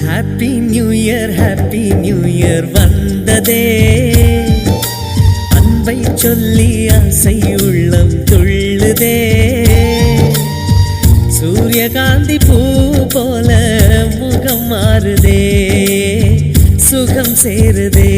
Happy new year வந்ததே. அன்பை சொல்லி ஆசை உள்ளம் துள்ளுதே. சூரியகாந்தி பூ போல முகம் மாறுதே, சுகம் சேருதே.